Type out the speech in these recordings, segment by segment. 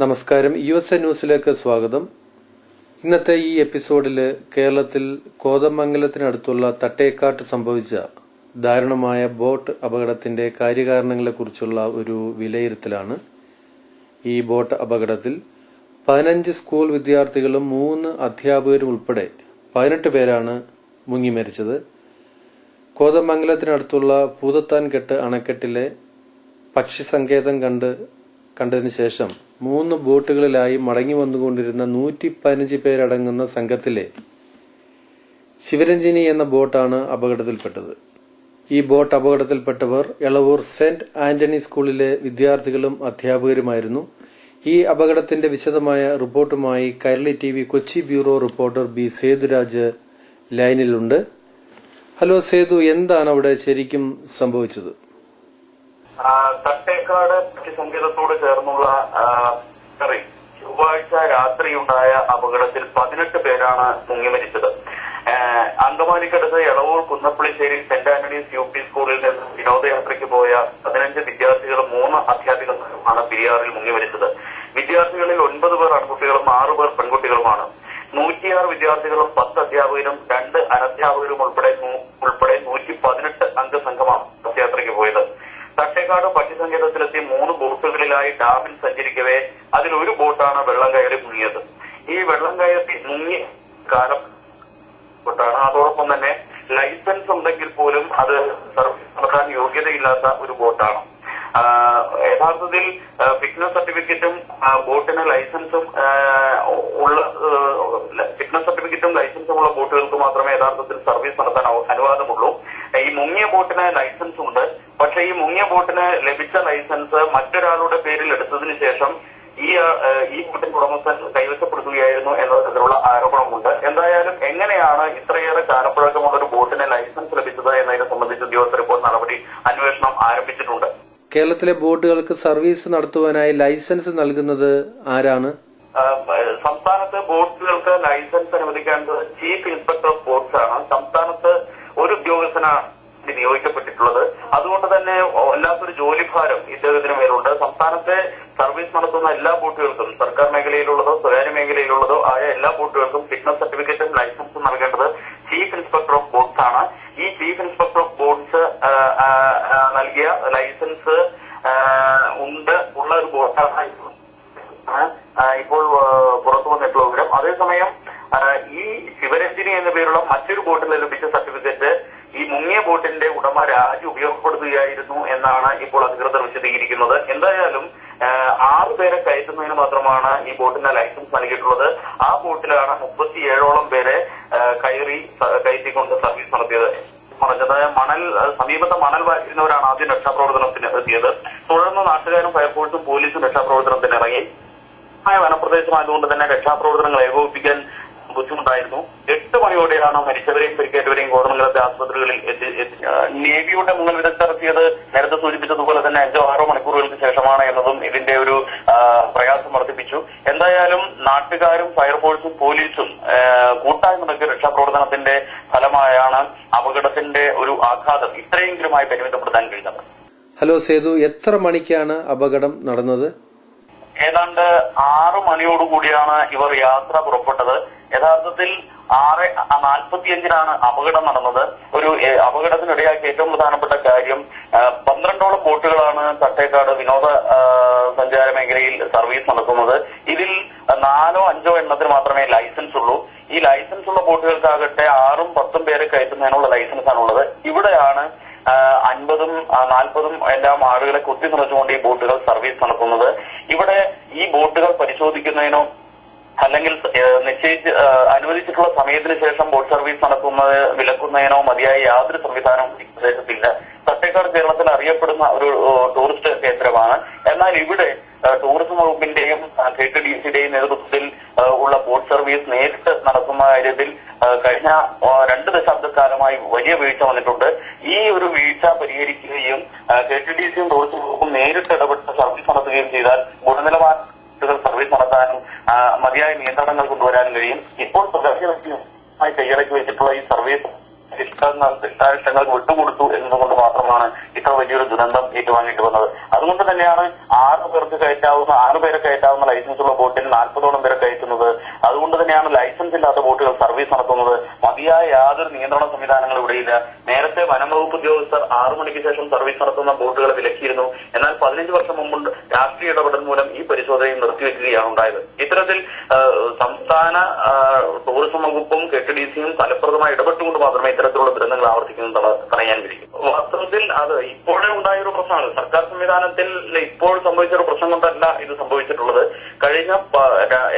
നമസ്കാരം. USA ന്യൂസിലേക്ക് സ്വാഗതം. ഇന്നത്തെ ഈ എപ്പിസോഡിൽ കേരളത്തിൽ കോതമംഗലത്തിനടുത്തുള്ള തട്ടേക്കാട്ട് സംഭവിച്ച ദാരുണമായ ബോട്ട് അപകടത്തിന്റെ കാര്യകാരണങ്ങളെക്കുറിച്ചുള്ള ഒരു വിലയിരുത്തലാണ്. ഈ ബോട്ട് അപകടത്തിൽ 15 സ്കൂൾ വിദ്യാർത്ഥികളും 3 അധ്യാപകരും ഉൾപ്പെടെ 18 പേരാണ് മുങ്ങി മരിച്ചത്. കോതമംഗലത്തിനടുത്തുള്ള പൂതത്താൻകെട്ട് അണക്കെട്ടിലെ പക്ഷി സങ്കേതം കണ്ടതിനു ശേഷം 3 ബോട്ടുകളിലായി മടങ്ങി വന്നുകൊണ്ടിരുന്ന 115 പേരടങ്ങുന്ന സംഘത്തിലെ ശിവരഞ്ജിനി എന്ന ബോട്ടാണ് അപകടത്തിൽപ്പെട്ടത്. ഈ ബോട്ട് അപകടത്തിൽപ്പെട്ടവർ എളവൂർ സെന്റ് ആന്റണി സ്കൂളിലെ വിദ്യാർത്ഥികളും അധ്യാപകരുമായിരുന്നു. ഈ അപകടത്തിന്റെ വിശദമായ റിപ്പോർട്ടുമായി Kairali TV Kochi bureau reporter B Sethuraj ലൈനിലുണ്ട്. ഹലോ സേതു, എന്താണ് അവിടെ ശരിക്കും സംഭവിച്ചത്? തട്ടേക്കാട് സങ്കേതത്തോട് ചേർന്നുള്ള ചൊവ്വാഴ്ച രാത്രിയുണ്ടായ അപകടത്തിൽ 18 പേരാണ് മുങ്ങി മരിച്ചത്. അങ്കമാലിക്കടുത്ത് എളവൂർ കുന്നപ്പള്ളിശ്ശേരി സെന്റ് ആന്റണീസ് UP സ്കൂളിൽ നിന്ന് വിനോദയാത്രയ്ക്ക് പോയ 15 വിദ്യാർത്ഥികളും 3 അധ്യാപികമാരുമാണ് പെരിയാറിൽ മുങ്ങി മരിച്ചത്. വിദ്യാർത്ഥികളിൽ 9 പേർ ആൺകുട്ടികളും 6 പേർ പെൺകുട്ടികളുമാണ്. 106 വിദ്യാർത്ഥികളും 10 അധ്യാപകരും 2 അനധ്യാപകരും ഉൾപ്പെടെ 118 അംഗ സംഘമാണ് ബസ് പോയത്. തട്ടേക്കാട് പക്ഷിസങ്കേതത്തിലെത്തി 3 ബോട്ടുകളിലായി ഡാമിൽ സഞ്ചരിക്കവേ അതിലൊരു ബോട്ടാണ് വെള്ളം കയറി മുങ്ങിയത്. ഈ വെള്ളം കയറി മുങ്ങിയ കാലം ബോട്ടാണ്. അതോടൊപ്പം തന്നെ ലൈസൻസ് ഉണ്ടെങ്കിൽ പോലും അത് സർവീസ് നടത്താൻ യോഗ്യതയില്ലാത്ത ഒരു ബോട്ടാണ്. യഥാർത്ഥത്തിൽ ഫിറ്റ്നസ് സർട്ടിഫിക്കറ്റും ബോട്ടിന് ലൈസൻസും ഉള്ള ബോട്ടുകൾക്ക് മാത്രമേ യഥാർത്ഥത്തിൽ സർവീസ് നടത്താൻ അനുവാദമുള്ളൂ. ഈ മുങ്ങിയ ബോട്ടിന് ലൈസൻസ് ഉണ്ട്. പക്ഷെ ഈ മുങ്ങിയ ബോട്ടിന് ലഭിച്ച ലൈസൻസ് മറ്റൊരാളുടെ പേരിൽ എടുത്തതിന് ശേഷം ഈ ബോട്ടിന്റെ ഉടമസ്ഥൻ കൈവശപ്പെടുത്തുകയായിരുന്നു എന്ന തരത്തിലുള്ള ആരോപണമുണ്ട്. എന്തായാലും എങ്ങനെയാണ് ഇത്രയേറെ കാലപ്പഴക്കമുള്ള ഒരു ബോട്ടിന് ലൈസൻസ് ലഭിച്ചത് എന്നതിനെ സംബന്ധിച്ച് ഉദ്യോഗസ്ഥർ ഇപ്പോൾ അന്വേഷണം ആരംഭിച്ചിട്ടുണ്ട്. കേരളത്തിലെ ബോട്ടുകൾക്ക് സർവീസ് നടത്തുവാനായി ലൈസൻസ് നൽകുന്നത് ആരാണ്? സംസ്ഥാനത്ത് ബോട്ടുകൾക്ക് ലൈസൻസ് അനുവദിക്കേണ്ടത് ചീഫ് ഇൻസ്പെക്ടർ ഓഫ് ബോട്ട്സ് ആണ്. സംസ്ഥാനത്ത് ഒരു ഉദ്യോഗസ്ഥനാണ് നിയോഗിക്കപ്പെട്ടിട്ടുള്ളത്. അതുകൊണ്ട് തന്നെ വല്ലാത്തൊരു ജോലിഭാരം ഇദ്ദേഹത്തിന് മേലുണ്ട്. സംസ്ഥാനത്തെ സർവീസ് നടത്തുന്ന എല്ലാ ബോട്ടുകൾക്കും, സർക്കാർ മേഖലയിലുള്ളതോ സ്വകാര്യ മേഖലയിലുള്ളതോ ആയ എല്ലാ ബോട്ടുകൾക്കും ഫിറ്റ്നസ് സർട്ടിഫിക്കറ്റും ലൈസൻസും നൽകേണ്ടത് ചീഫ് ഇൻസ്പെക്ടർ ഓഫ് ബോട്ട്സ് ആണ്. ഈ ചീഫ് ഇൻസ്പെക്ടർ ഓഫ് ബോട്ട്സ് നൽകിയ ലൈസൻസ് ഉള്ള ഒരു ബോട്ടാണ് ഇപ്പോൾ പുറത്തു വന്നിട്ടുള്ള വിവരം. അതേസമയം ഈ ശിവരഞ്ജിനി എന്ന പേരുള്ള മറ്റൊരു ബോട്ടിൽ ലഭിച്ച സർട്ടിഫിക്കറ്റ് ഈ മുങ്ങിയ ബോട്ടിന്റെ ഉടമ രാജു ഉപയോഗപ്പെടുത്തുകയായിരുന്നു എന്നാണ് ഇപ്പോൾ അധികൃതർ വിശദീകരിക്കുന്നത്. എന്തായാലും 6 പേരെ കയറ്റുന്നതിന് മാത്രമാണ് ഈ ബോട്ടിന്റെ ലൈസൻസ് നൽകിയിട്ടുള്ളത്. ആ ബോട്ടിലാണ് 37ഓളം പേരെ കയറ്റിക്കൊണ്ട് സർവീസ് നടത്തിയത്. സമീപത്തെ മണൽ വാരിക്കുന്നവരാണ് ആദ്യം രക്ഷാപ്രവർത്തനത്തിന് എത്തിയത്. തുടർന്ന് നാട്ടുകാരും ഫയർഫോഴ്സും പോലീസും രക്ഷാപ്രവർത്തനത്തിന് ഇറങ്ങി. വനപ്രദേശമായതുകൊണ്ട് തന്നെ രക്ഷാപ്രവർത്തനങ്ങൾ ഏകോപിപ്പിക്കാൻ ബുദ്ധിമുട്ടായിരുന്നു. 8 മണിയോടെയാണ് മരിച്ചവരെയും പരിക്കേറ്റവരെയും കോതമംഗലത്തെ ആശുപത്രികളിൽ നേവിയുടെ മുങ്ങൽ വിദഗ്ധർ എത്തിയത് നേരത്തെ സൂചിപ്പിച്ചതുപോലെ തന്നെ 5-6 മണിക്കൂറുകൾക്ക് ശേഷമാണ് എന്നതും ഇതിന്റെ ഒരു പ്രയാസം വർദ്ധിപ്പിച്ചു. എന്തായാലും നാട്ടുകാരും ഫയർഫോഴ്സും പോലീസും കൂട്ടായി നടത്തിയ രക്ഷാപ്രവർത്തനത്തിന്റെ ഫലമായാണ് അപകടത്തിന്റെ ഒരു ആഘാതം ഇത്രയെങ്കിലുമായി പരിമിതപ്പെടുത്താൻ കഴിഞ്ഞത്. ഹലോ സേതു, എത്ര മണിക്കാണ് അപകടം നടന്നത്? ഏതാണ്ട് 6 മണിയോടുകൂടിയാണ് ഇവർ യാത്ര പുറപ്പെട്ടത്. യഥാർത്ഥത്തിൽ 6:45 അപകടം നടന്നത്. ഒരു അപകടത്തിനിടയാക്കിയ ഏറ്റവും പ്രധാനപ്പെട്ട കാര്യം 12ഓളം ബോട്ടുകളാണ് തട്ടേക്കാട് വിനോദ സഞ്ചാര മേഖലയിൽ സർവീസ് നടത്തുന്നത്. ഇതിൽ 4-5 എണ്ണത്തിന് മാത്രമേ ലൈസൻസ് ഉള്ളൂ. ഈ ലൈസൻസ് ഉള്ള ബോട്ടുകൾക്കാകട്ടെ 6ഉം 10ഉം പേരെ കയറ്റുന്നതിനുള്ള ലൈസൻസ് ആണുള്ളത്. ഇവിടെയാണ് 50ഉം 40ഉം എല്ലാം ആളുകളെ കുത്തി നിറച്ചുകൊണ്ട് ഈ ബോട്ടുകൾ സർവീസ് നടത്തുന്നത്. ഇവിടെ ഈ ബോട്ടുകൾ പരിശോധിക്കുന്നതിനോ അല്ലെങ്കിൽ അനുവദിച്ചിട്ടുള്ള സമയത്തിന് ശേഷം ബോട്ട് സർവീസ് നടത്തുന്നത് വിലക്കുന്നതിനോ മതിയായ യാതൊരു സംവിധാനവും ഈ പ്രദേശത്തില്ല. തട്ടേക്കാട് കേരളത്തിൽ അറിയപ്പെടുന്ന ഒരു ടൂറിസ്റ്റ് കേന്ദ്രമാണ്. എന്നാൽ ഇവിടെ ടൂറിസം വകുപ്പിന്റെയും KTDCയുടെയും നേതൃത്വത്തിൽ ഉള്ള ബോട്ട് സർവീസ് നേരിട്ട് നടത്തുന്ന കാര്യത്തിൽ കഴിഞ്ഞ 2 ദശാബ്ദക്കാലമായി വലിയ വീഴ്ച വന്നിട്ടുണ്ട്. ഈ ഒരു വീഴ്ച പരിഹരിക്കുകയും KTDCയും ടൂറിസം വകുപ്പും നേരിട്ട് ഇടപെട്ട് സർവീസ് നടത്തുകയും ചെയ്താൽ ഗുണനിലവാര സർവീസ് നടത്താനും മതിയായ നിയന്ത്രണങ്ങൾ കൊണ്ടുവരാനും കഴിയും. ഇപ്പോൾ സ്വകാര്യ വ്യക്തിയുമായി കൈയടക്കി വെച്ചിട്ടുള്ള ഈ സർവീസ് ഇഷ്ടാനിഷ്ടങ്ങൾക്ക് വിട്ടുകൊടുത്തു എന്നതുകൊണ്ട് മാത്രമാണ് ഇത്ര വലിയൊരു ദുരന്തം ഏറ്റുവാങ്ങിയിട്ട് വന്നത്. അതുകൊണ്ട് തന്നെയാണ് 6 പേരെ കയറ്റാവുന്ന ലൈസൻസുള്ള ബോട്ടിൽ 40ഓളം പേരെ കയറ്റുന്നത്. അതുകൊണ്ട് തന്നെയാണ് ലൈസൻസ് ഇല്ലാത്ത ബോട്ടുകൾ സർവീസ് നടത്തുന്നത്. മതിയായ യാതൊരു നിയന്ത്രണ സംവിധാനങ്ങളും ഇവിടെയില്ല. നേരത്തെ വനംവകുപ്പ് ഉദ്യോഗസ്ഥർ 6 മണിക്ക് ശേഷം സർവീസ് നടത്തുന്ന ബോട്ടുകളെ വിലക്കിയിരുന്നു. എന്നാൽ 15 വർഷം മുമ്പ് രാഷ്ട്രീയ ഇടപെടൽ മൂലം ഈ പരിശോധനയും നിർത്തിവെക്കുകയാണ് ഉണ്ടായത്. ഇത്തരത്തിൽ സംസ്ഥാന ടൂറിസം വകുപ്പും KTDCയും ഫലപ്രദമായി ഇടപെട്ടുകൊണ്ട് മാത്രമേ ഇത്തരത്തിലുള്ള ദുരന്തങ്ങൾ ആവർത്തിക്കുന്നത് തടയാൻ കഴിയും. വാസ്തവത്തിൽ അത് ഇപ്പോഴേ ഉണ്ടായൊരു പ്രശ്നമാണ്. സർക്കാർ സംവിധാനത്തിൽ ഇപ്പോൾ സംഭവിച്ച ഒരു പ്രശ്നം കൊണ്ടല്ല ഇത് സംഭവിച്ചിട്ടുള്ളത്. കഴിഞ്ഞ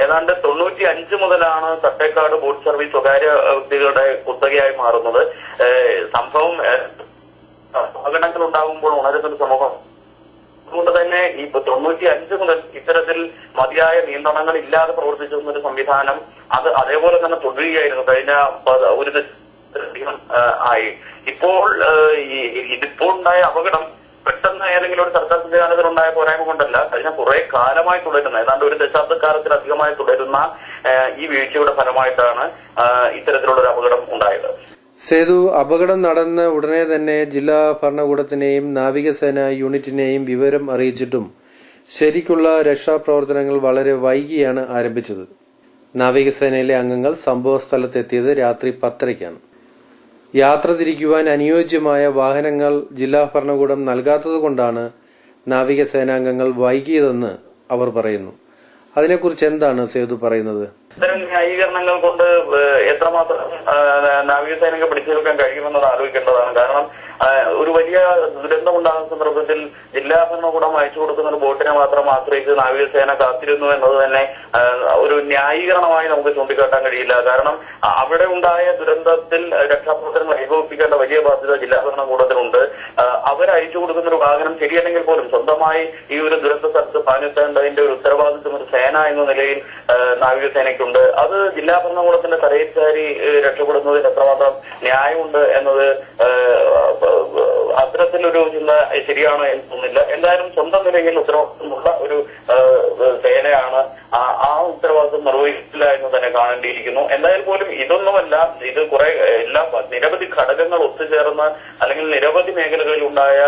ഏതാണ്ട് 95 മുതലാണ് തട്ടേക്കാട് ബോട്ട് സർവീസ് സ്വകാര്യ വ്യക്തികളുടെ കുത്തകയായി മാറുന്നത്. സംഭവം അപകടങ്ങൾ ഉണ്ടാകുമ്പോൾ ഉണരുന്നൊരു സമൂഹം. അതുകൊണ്ട് തന്നെ ഈ 95 മുതൽ ഇത്തരത്തിൽ മതിയായ നിയന്ത്രണങ്ങൾ ഇല്ലാതെ പ്രവർത്തിച്ചിരുന്ന ഒരു സംവിധാനം അത് അതേപോലെ തന്നെ തുടരുകയായിരുന്നു കഴിഞ്ഞ ഒരു ദശകം ആയി. ഇതിപ്പോൾ ഉണ്ടായ അപകടം പെട്ടെന്ന് ഏതെങ്കിലും ഒരു സർക്കാർ സംവിധാനത്തിൽ ഉണ്ടായ പോരായ്മ കൊണ്ടല്ല, കഴിഞ്ഞ കുറെ കാലമായി തുടരുന്ന ഏതാണ്ട് ഒരു ദശാബ്ദക്കാലത്തിലധികമായി തുടരുന്ന ഈ വീഴ്ചയുടെ ഫലമായിട്ടാണ് ഇത്തരത്തിലുള്ളൊരു അപകടം ഉണ്ടായത്. സേതു, അപകടം നടന്ന ഉടനെ തന്നെ ജില്ലാ ഭരണകൂടത്തിനെയും നാവികസേന യൂണിറ്റിനെയും വിവരം അറിയിച്ചിട്ടും ശരിക്കുള്ള രക്ഷാപ്രവർത്തനങ്ങൾ വളരെ വൈകിയാണ് ആരംഭിച്ചത്. നാവികസേനയിലെ അംഗങ്ങൾ സംഭവസ്ഥലത്തെത്തിയത് രാത്രി 10:30-ക്കാണ്. യാത്ര തിരിക്കുവാൻ അനുയോജ്യമായ വാഹനങ്ങൾ ജില്ലാ ഭരണകൂടം നൽകാത്തതുകൊണ്ടാണ് നാവികസേനാംഗങ്ങൾ വൈകിയതെന്ന് അവർ പറയുന്നു. അതിനെക്കുറിച്ച് എന്താണ് സേതു പറയുന്നത്? ഇത്തരം ന്യായീകരണങ്ങൾ കൊണ്ട് എത്രമാത്രം നാവികസേനയ്ക്ക് പിടിച്ചു നിൽക്കാൻ കഴിയുമെന്നത് ആലോചിക്കേണ്ടതാണ്. കാരണം ഒരു വലിയ ദുരന്തം ഉണ്ടാകുന്ന സന്ദർഭത്തിൽ ജില്ലാ ഭരണകൂടം അയച്ചു കൊടുക്കുന്ന ഒരു ബോട്ടിനെ മാത്രം ആശ്രയിച്ച് നാവികസേന കാത്തിരുന്നു എന്നത് തന്നെ ഒരു ന്യായീകരണമായി നമുക്ക് ചൂണ്ടിക്കാട്ടാൻ കഴിയില്ല. കാരണം അവിടെ ഉണ്ടായ ദുരന്തത്തിൽ രക്ഷാപ്രവർത്തനങ്ങൾ ഏകോപിപ്പിക്കേണ്ട വലിയ ബാധ്യത ജില്ലാ ഭരണകൂടത്തിനുണ്ട്. അവരയച്ചു കൊടുക്കുന്ന ഒരു വാഹനം ശരിയല്ലെങ്കിൽ പോലും സ്വന്തമായി ഈ ഒരു ദുരന്ത സ്ഥലത്ത് പാഞ്ഞെത്തേണ്ടതിന്റെ ഒരു ഉത്തരവാദിത്വം ഒരു സേന എന്ന നിലയിൽ നാവികസേനയ്ക്കുണ്ട്. അത് ജില്ലാ ഭരണകൂടത്തിന്റെ തലയിൽ കയറി രക്ഷപ്പെടുന്നതിൽ എത്രമാത്രം ന്യായമുണ്ട് എന്നത് അത്തരത്തിലൊരു ചിന്ത ശരിയാണ് എന്ന് തോന്നുന്നില്ല. എന്തായാലും സ്വന്തം നിലയിൽ ഉത്തരവാദിത്വമുള്ള ഒരു സേനയാണ് ആ ഉത്തരവാദിത്വം നിർവഹിച്ചില്ല എന്ന് തന്നെ കാണേണ്ടിയിരിക്കുന്നു. എന്തായാലും പോലും ഇതൊന്നുമല്ല, ഇത് നിരവധി ഘടകങ്ങൾ ഒത്തുചേർന്ന് അല്ലെങ്കിൽ നിരവധി മേഖലകളിൽ ഉണ്ടായ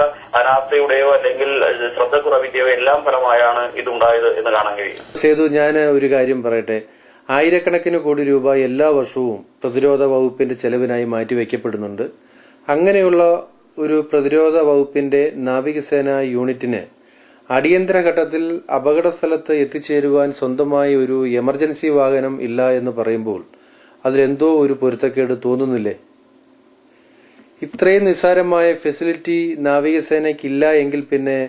അനാസ്ഥയുടെയോ അല്ലെങ്കിൽ ശ്രദ്ധക്കുറവിന്റെയോ എല്ലാം ഫലമായാണ് ഇതുണ്ടായത് എന്ന് കാണാൻ കഴിയും. സേതു, ഞാൻ ഒരു കാര്യം പറയട്ടെ. ആയിരക്കണക്കിന് കോടി രൂപ എല്ലാ വർഷവും പ്രതിരോധ വകുപ്പിന്റെ ചെലവിനായി മാറ്റിവെക്കപ്പെടുന്നുണ്ട്. അങ്ങനെയുള്ള ഒരു പ്രതിരോധ വകുപ്പിന്റെ നാവികസേന യൂണിറ്റിന് അടിയന്തര ഘട്ടത്തിൽ അപകട സ്ഥലത്ത് എത്തിച്ചേരുവാൻ സ്വന്തമായി ഒരു എമർജൻസി വാഹനം ഇല്ല എന്ന് പറയുമ്പോൾ അതിലെന്തോ ഒരു പൊരുത്തക്കേട് തോന്നുന്നില്ലേ? ഇത്രയും നിസ്സാരമായ ഫെസിലിറ്റി നാവികസേനയ്ക്കില്ല എങ്കിൽ പിന്നെ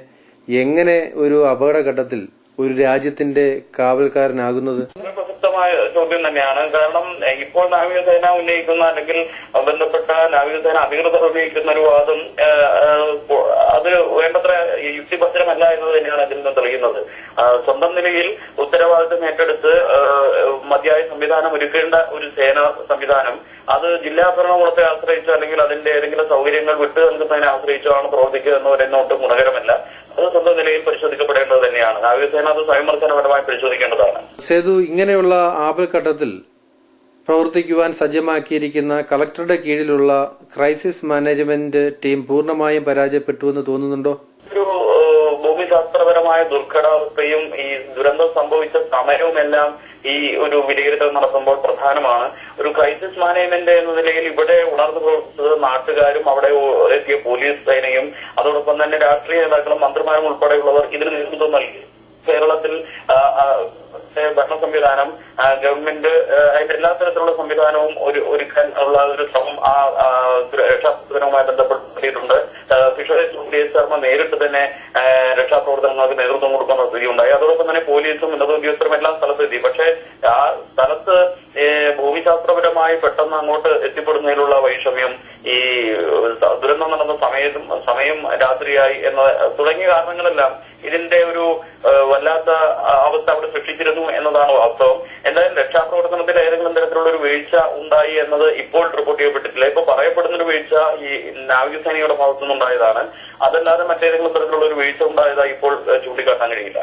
എങ്ങനെ ഒരു അപകടഘട്ടത്തിൽ ഒരു രാജ്യത്തിന്റെ കാവൽക്കാരനാകുന്നത്? പ്രസക്തമായ ചോദ്യം തന്നെയാണ്. കാരണം ഇപ്പോൾ നാവികസേന ഉന്നയിക്കുന്ന അല്ലെങ്കിൽ ബന്ധപ്പെട്ട നാവികസേന അധികൃതർ ഉന്നയിക്കുന്ന ഒരു വാദം അത് വേണ്ടത്ര യുക്തിഭദ്രമല്ല എന്ന് തന്നെയാണ് അതിൽ നിന്ന് തെളിയുന്നത്. സ്വന്തം നിലയിൽ ഉത്തരവാദിത്വം ഏറ്റെടുത്ത് മതിയായ സംവിധാനം ഒരുക്കേണ്ട ഒരു സേനാ സംവിധാനം അത് ജില്ലാ ഭരണകൂടത്തെ ആശ്രയിച്ചോ അല്ലെങ്കിൽ അതിന്റെ ഏതെങ്കിലും സൗകര്യങ്ങൾ വിട്ടു നൽകുന്നതിനെ ആശ്രയിച്ചോ ആണ് പ്രവർത്തിക്കുക എന്ന് പറയുന്ന ഒട്ടും ഗുണകരമല്ല. അത് സ്വന്തം നിലയിൽ പരിശോധിക്കപ്പെടേണ്ടത് തന്നെയാണ്. നാവികസേന അത് സ്വയംവർദ്ധനപരമായി പരിശോധിക്കേണ്ടതാണ്. സേതു, ഇങ്ങനെയുള്ള ആപൽഘട്ടത്തിൽ പ്രവർത്തിക്കുവാൻ സജ്ജമാക്കിയിരിക്കുന്ന കളക്ടറുടെ കീഴിലുള്ള ക്രൈസിസ് മാനേജ്മെന്റ് ടീം പൂർണ്ണമായും പരാജയപ്പെട്ടുവെന്ന് തോന്നുന്നുണ്ടോ? ഒരു ഭൂമിശാസ്ത്രപരമായ ദുർഘടാവസ്ഥയും ഈ ദുരന്തം സംഭവിച്ച സമയവുമെല്ലാം ഈ ഒരു വിലയിരുത്തൽ നടത്തുമ്പോൾ പ്രധാനമാണ്. ഒരു ക്രൈസിസ് മാനേജ്മെന്റ് എന്ന നിലയിൽ ഇവിടെ ഉണർന്നു പ്രവർത്തിച്ചത് നാട്ടുകാരും അവിടെ എത്തിയ പോലീസ് സേനയും അതോടൊപ്പം തന്നെ രാഷ്ട്രീയ നേതാക്കളും മന്ത്രിമാരും ഉൾപ്പെടെയുള്ളവർ ഇതിന് നേതൃത്വം നൽകി. കേരളത്തിൽ ഭരണ സംവിധാനം, ഗവൺമെന്റ് അതിന്റെ എല്ലാ തരത്തിലുള്ള സംവിധാനവും ഒരുക്കാൻ ഉള്ള ഒരു ശ്രമം ആ രക്ഷാപ്രവർത്തനവുമായി ബന്ധപ്പെട്ടിട്ടുണ്ട്. ഫിഷറീസ് ശർമ്മ നേരിട്ട് തന്നെ രക്ഷാപ്രവർത്തനങ്ങൾക്ക് നേതൃത്വം കൊടുക്കുന്ന സ്ഥിതിയുണ്ടായി. അതോടൊപ്പം തന്നെ പോലീസും ഉന്നത ഉദ്യോഗസ്ഥരും എല്ലാം സ്ഥലത്തെത്തി. പക്ഷേ ആ സ്ഥലത്ത് ഭൂമിശാസ്ത്രപരമായി പെട്ടെന്ന് അങ്ങോട്ട് എത്തിപ്പെടുന്നതിലുള്ള വൈഷമ്യം, ഈ ദുരന്തം നടന്ന സമയം രാത്രിയായി എന്ന തുടങ്ങിയ കാരണങ്ങളെല്ലാം ഇതിന്റെ ഒരു വല്ലാത്ത അവസ്ഥ അവിടെ സൃഷ്ടിച്ചിരുന്നു എന്നതാണ് വാസ്തവം. എന്തായാലും രക്ഷാപ്രവർത്തനത്തിൽ ഏതെങ്കിലും തരത്തിലുള്ള ഒരു വീഴ്ച ഉണ്ടായി എന്നത് ഇപ്പോൾ റിപ്പോർട്ട് ചെയ്യപ്പെട്ടിട്ടില്ല. ഇപ്പൊ പറയപ്പെടുന്നൊരു വീഴ്ച ഈ നാവികസേനയുടെ ഭാഗത്തുനിന്നുണ്ടായതാണ്. അതല്ലാതെ മറ്റേതെങ്കിലും തരത്തിലുള്ള ഒരു വീഴ്ച ഉണ്ടായതായി ഇപ്പോൾ ചൂണ്ടിക്കാട്ടാൻ കഴിയില്ല.